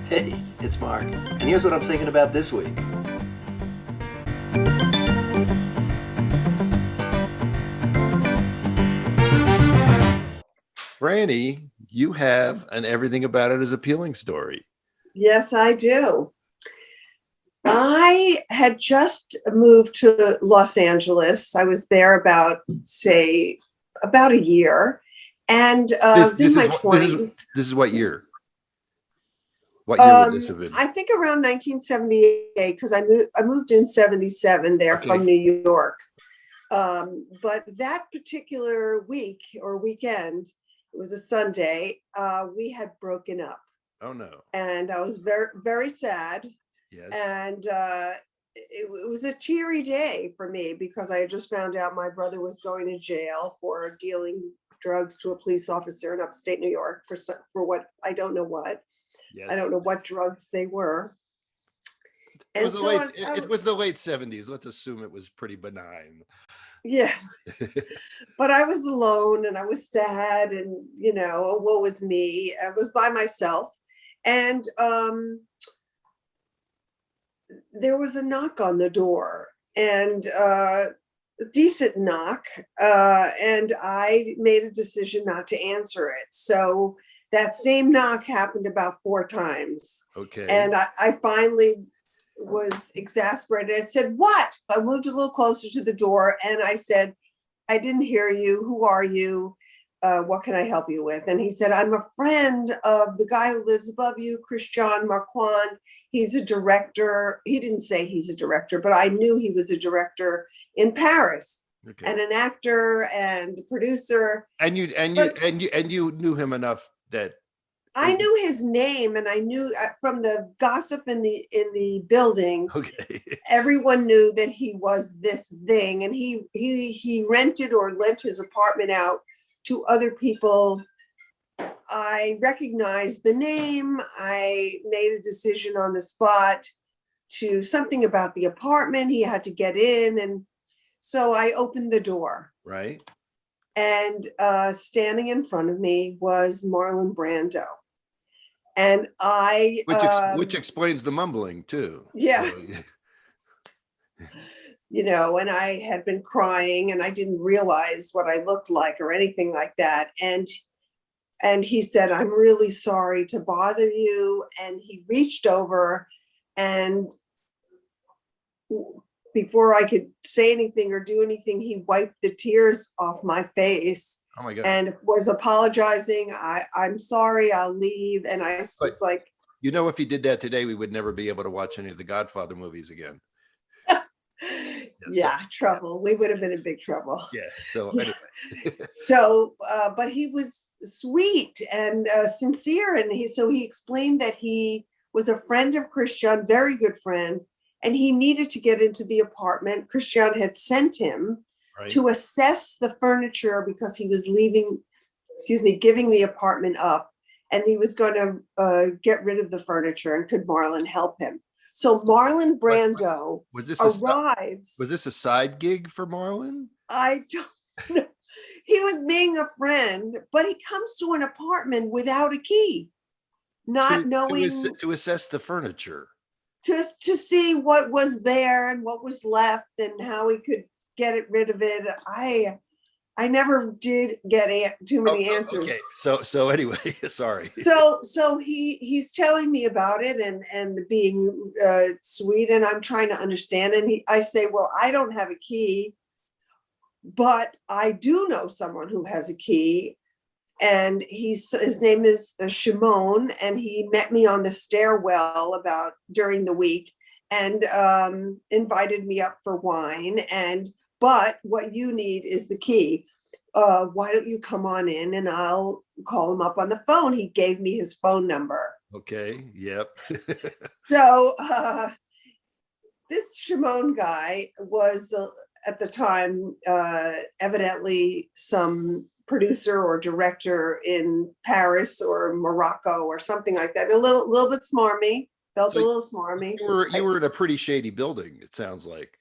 Hey, it's Mark, and here's what I'm thinking about this week. Franny, you have an Everything About It is Appealing story. Yes, I do. I had just moved to Los Angeles. I was there about a year, and I This was in this my is what this is 20s. this is what year? What year would this have been? I think around 1978, because I moved in 77 there from Okay. New York. But that particular week or weekend, it was a Sunday, we had broken up, Oh no. and I was very, very sad. Yes. And it was a teary day for me because I had just found out my brother was going to jail for dealing drugs to a police officer in upstate New York for what I don't know what. I Yes. don't know what drugs they were. It was And the so late it was the late 70s. Let's assume it was pretty benign. yeah, but I was alone and I was sad and, oh, woe was me. I was by myself. And there was a knock on the door, and a decent knock, and I made a decision not to answer it. So that same knock happened about 4 times, Okay. and I finally was exasperated. I said, "What?" I moved a little closer to the door, and I said, "I didn't hear you. Who are you? What can I help you with?" And he said, "I'm a friend of the guy who lives above you, Christian Marquand. He's a director." He didn't say he's a director, but I knew he was a director in Paris, Okay. and an actor and a producer. And But you knew him enough that I knew his name, and I knew from the gossip in the building, okay. everyone knew that he was this thing, and he rented or lent his apartment out to other people. I recognized the name. I made a decision on the spot to something about the apartment. He had to get in. And so I opened the door, Right? and standing in front of me was Marlon Brando. And Which explains the mumbling too. yeah, So and I had been crying and I didn't realize what I looked like or anything like that. And he said, "I'm really sorry to bother you." And he reached over, and before I could say anything or do anything, he wiped the tears off my face oh my God. and was apologizing. I'm sorry, I'll leave. And I But was like, if he did that today, we would never be able to watch any of the Godfather movies again. Yeah, so yeah, trouble. We would have been in big trouble. yeah. So Yeah. anyway. So, but he was sweet and sincere. And he explained that he was a friend of Christian, very good friend, and he needed to get into the apartment. Christian had sent him Right. to assess the furniture because he was leaving, giving the apartment up, and he was going to get rid of the furniture. And could Marlon help him? So Marlon Was, Brando was this arrives. was this a side gig for Marlon? I don't know. He was being a friend, but he comes to an apartment without a key, not knowing To assess the furniture. to see what was there and what was left and how he could get rid of it. I never did get too many Okay. answers. So anyway, sorry. So he's telling me about it and being sweet, and I'm trying to understand. And I say, "Well, I don't have a key, but I do know someone who has a key." And his name is Shimon, and he met me on the stairwell about during the week, and invited me up for wine. But what you need is the key. Why don't you come on in and I'll call him up on the phone? He gave me his phone number. Okay. Yep. So this Shimon guy was at the time evidently some producer or director in Paris or Morocco or something like that. A little bit smarmy, felt So a little smarmy. you were in a pretty shady building, it sounds like.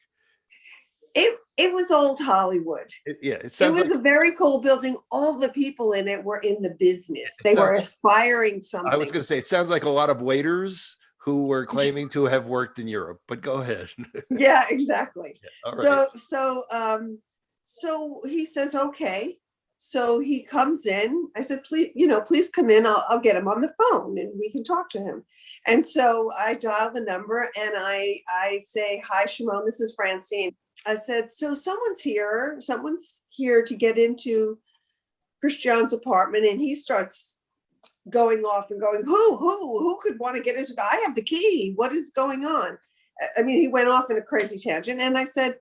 It was old Hollywood. It It sounds was like, a very cool building. All the people in it were in the business. it They were sounds, aspiring I was something. going to say, it sounds like a lot of waiters who were claiming to have worked in Europe, but go ahead. Yeah, exactly. All right. So he says, okay. So he comes in. I said, please, please come in. I'll get him on the phone and we can talk to him. And so I dial the number and I say, hi, Shimon, this is Francine. I said, so someone's here to get into Christian's apartment. And he starts going off and going, who could want to get into I have the key. What is going on? I mean, he went off in a crazy tangent. And I said,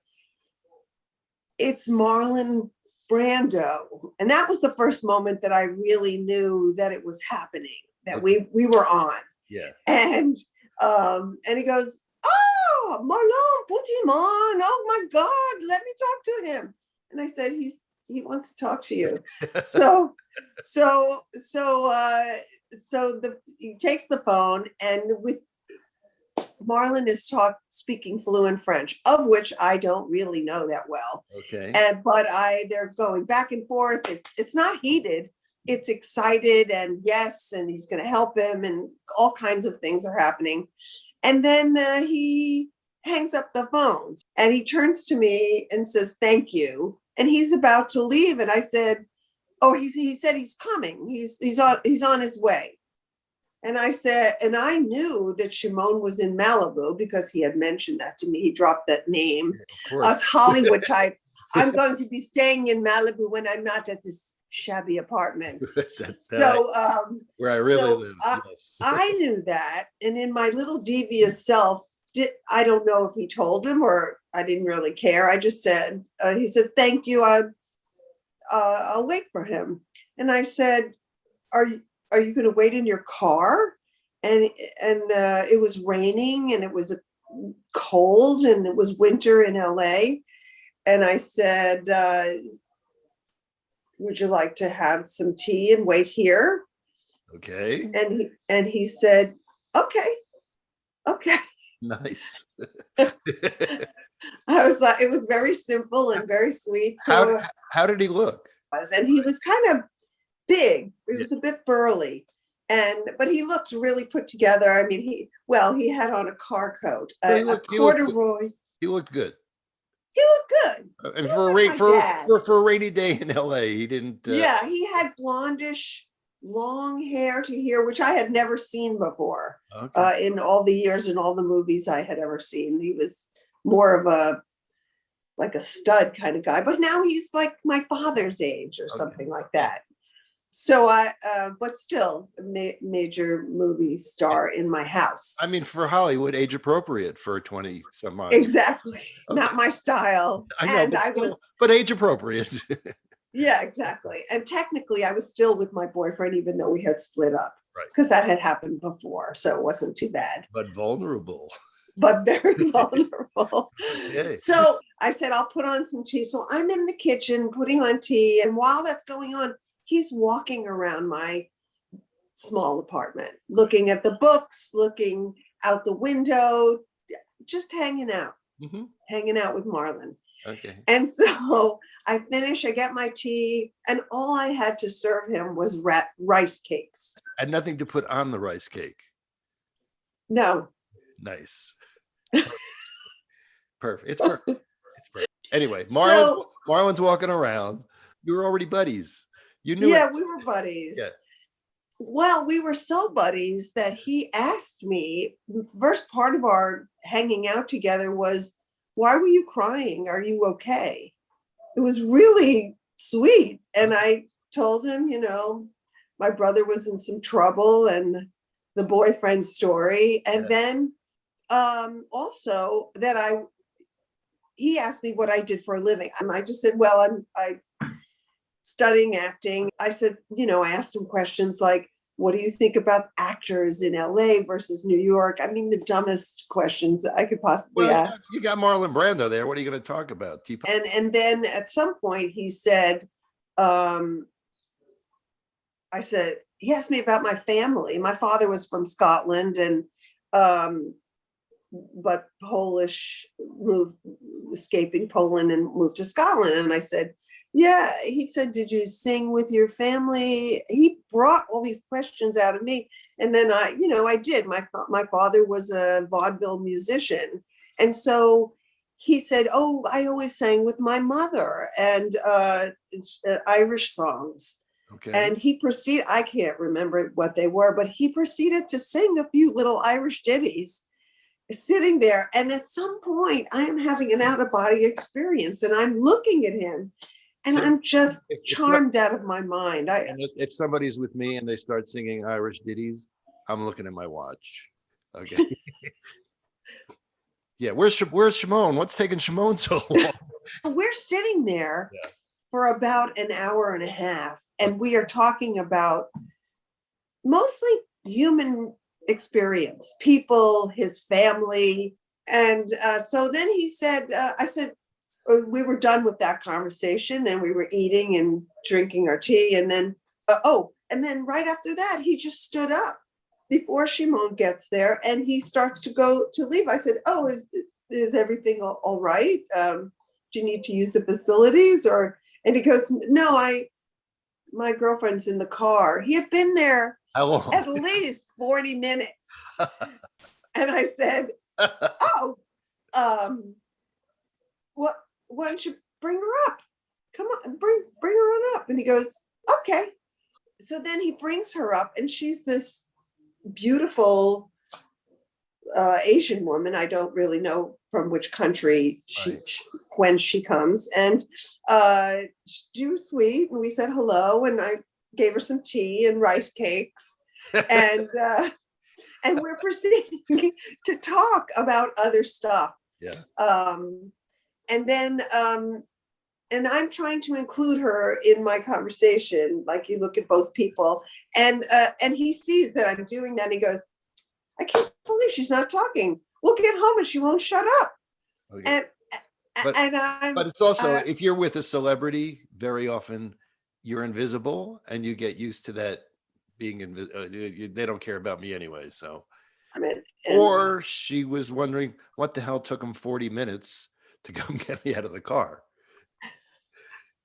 it's Marlon Brando. And that was the first moment that I really knew that it was happening, that we were on. Yeah. And he goes, oh, Marlon, put him on. Oh my God, let me talk to him. And I said, he wants to talk to you. He takes the phone, and with Marlon is speaking fluent French, of which I don't really know that well. Okay. But they're going back and forth. It's not heated. It's excited, and yes, and he's going to help him, and all kinds of things are happening. And then he hangs up the phone, and he turns to me and says, "Thank you." And he's about to leave, and I said, "Oh, he said he's coming. He's on his way." And I said, and I knew that Shimon was in Malibu because he had mentioned that to me. He dropped that name. Us Hollywood type. I'm going to be staying in Malibu when I'm not at this shabby apartment. Where I really live. Yes. I knew that. And in my little devious self, I don't know if he told him or I didn't really care. I just said, he said, thank you. I'll wait for him. And I said, are you going to wait in your car? And it was raining and it was cold and it was winter in LA. And I said, would you like to have some tea and wait here? Okay. And he said, okay. Nice. I was like, it was very simple and very sweet. So how did he look? And he was kind of big. He was a bit burly, but he looked really put together. I mean, he had on a car coat, a corduroy. He looked good. He looked good. And for a rainy day in LA, he didn't. Yeah, he had blondish, long hair to here, which I had never seen before. Okay. In all the years in all the movies I had ever seen, he was more of a stud kind of guy. But now he's like my father's age or something like that. So but still a major movie star in my house. I mean, for Hollywood, age appropriate for 20 some odd. Exactly. Okay. Not my style. I know, but age appropriate. Yeah, exactly. And technically I was still with my boyfriend, even though we had split up. Right. Because that had happened before. So it wasn't too bad. But vulnerable. But very vulnerable. Okay. So I said, I'll put on some tea. So I'm in the kitchen putting on tea. And while that's going on, he's walking around my small apartment, looking at the books, looking out the window, just hanging out with Marlon. Okay. And so I finish, I get my tea, and all I had to serve him was rice cakes. And nothing to put on the rice cake. No. Nice. Perfect. It's perfect. Anyway, Marlon's walking around. You were already buddies. You knew. Yeah, we were buddies. Yeah. Well, we were so buddies that he asked me, the first part of our hanging out together was, why were you crying? Are you okay? It was really sweet. And I told him, my brother was in some trouble and the boyfriend story. And then also that he asked me what I did for a living. And I just said, well, I'm studying acting. I said, I asked him questions like, what do you think about actors in LA versus New York? I mean, the dumbest questions I could possibly ask. You got Marlon Brando there. What are you going to talk about? And then at some point he said, I said, he asked me about my family. My father was from Scotland, and but Polish, moved, escaping Poland and moved to Scotland. And I said, yeah. He said, did you sing with your family? He brought all these questions out of me. And then I did. My father was a vaudeville musician. And so he said, oh, I always sang with my mother and Irish songs. Okay. And he proceeded, I can't remember what they were, but he proceeded to sing a few little Irish ditties sitting there. And at some point, I am having an out of body experience and I'm looking at him and So I'm just if charmed out of my mind. and if somebody's with me and they start singing Irish ditties, I'm looking at my watch. Okay. Yeah, where's Shimon? What's taking Shimon so long? We're sitting there Yeah. for about an hour and a half, and we are talking about mostly human experience, people, his family. And so then he said, I said, we were done with that conversation and we were eating and drinking our tea. And then, and then right after that, he just stood up before Shimon gets there and he starts to go to leave. I said, oh, is everything all right? Do you need to use the facilities? And he goes, no, my girlfriend's in the car. He had been there How long? at least 40 minutes. And I said, oh, why don't you bring her up? Come on, bring her on up. And he goes, okay. So then he brings her up and she's this beautiful Asian woman. I don't really know from which country when she comes. And she was sweet. And we said hello. And I gave her some tea and rice cakes. And we're proceeding to talk about other stuff. Yeah. And then and I'm trying to include her in my conversation. Like you look at both people, and he sees that I'm doing that. And he goes, I can't believe she's not talking. We'll get home and she won't shut up. Okay. But it's also, if you're with a celebrity, very often you're invisible and you get used to that being they don't care about me anyway. So, or she was wondering what the hell took him 40 minutes to come get me out of the car.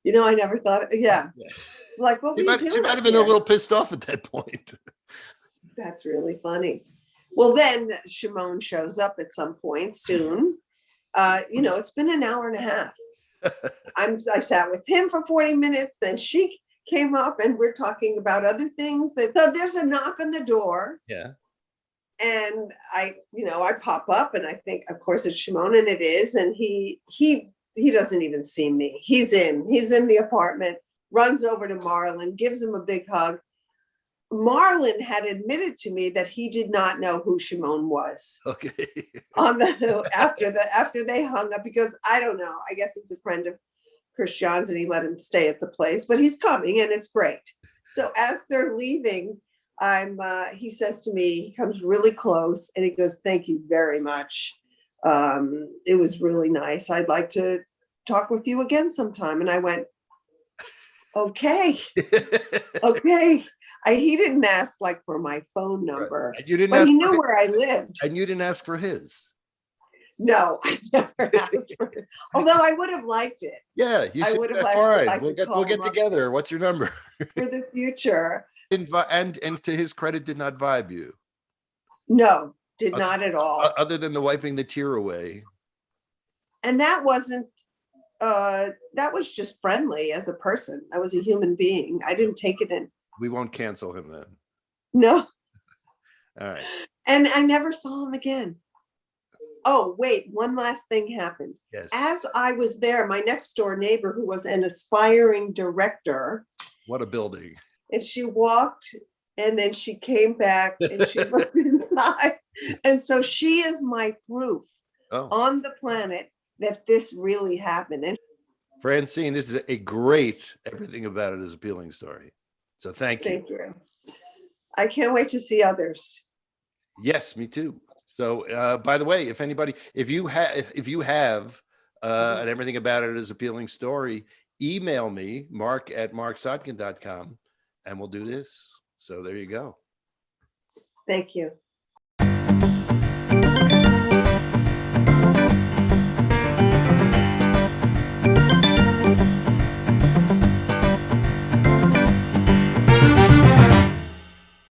I never thought, yeah. Like, what were you doing? She might have been a little pissed off at that point. That's really funny. Well, then Shimon shows up at some point soon. It's been an hour and a half. I sat with him for 40 minutes. Then she came up and we're talking about other things. So there's a knock on the door. Yeah. And I pop up and I think, of course, it's Shimon, and it is. And he doesn't even see me. He's in the apartment, runs over to Marlon, gives him a big hug. Marlon had admitted to me that he did not know who Shimon was. Okay. After they hung up, because I don't know. I guess he's a friend of Christian's and he let him stay at the place, but he's coming and it's great. So as they're leaving, he says to me, he comes really close and he goes, "Thank you very much. It was really nice. I'd like to talk with you again sometime." And I went, okay. Okay. He didn't ask like for my phone number, right. But he knew where I lived. And you didn't ask for his. No, I never asked for it. Although I would have liked it. Yeah, you should. All right, we'll get together. What's your number? For the future. And to his credit, did not vibe you. No, did not at all. Other than the wiping the tear away. And that wasn't. That was just friendly as a person. I was a human being. I didn't take it in. We won't cancel him then. No. All right. And I never saw him again. Oh, wait, one last thing happened. Yes. As I was there, my next door neighbor, who was an aspiring director. What a building. And she walked and then she came back and she looked inside. And so she is my proof on the planet that this really happened. And Francine, this is a great Everything About It Is Appealing story. So thank you. Thank you. I can't wait to see others. Yes, me too. So, by the way, if you have an Everything About It Is Appealing story, email me, mark@marksotkin.com, and we'll do this. So there you go. Thank you.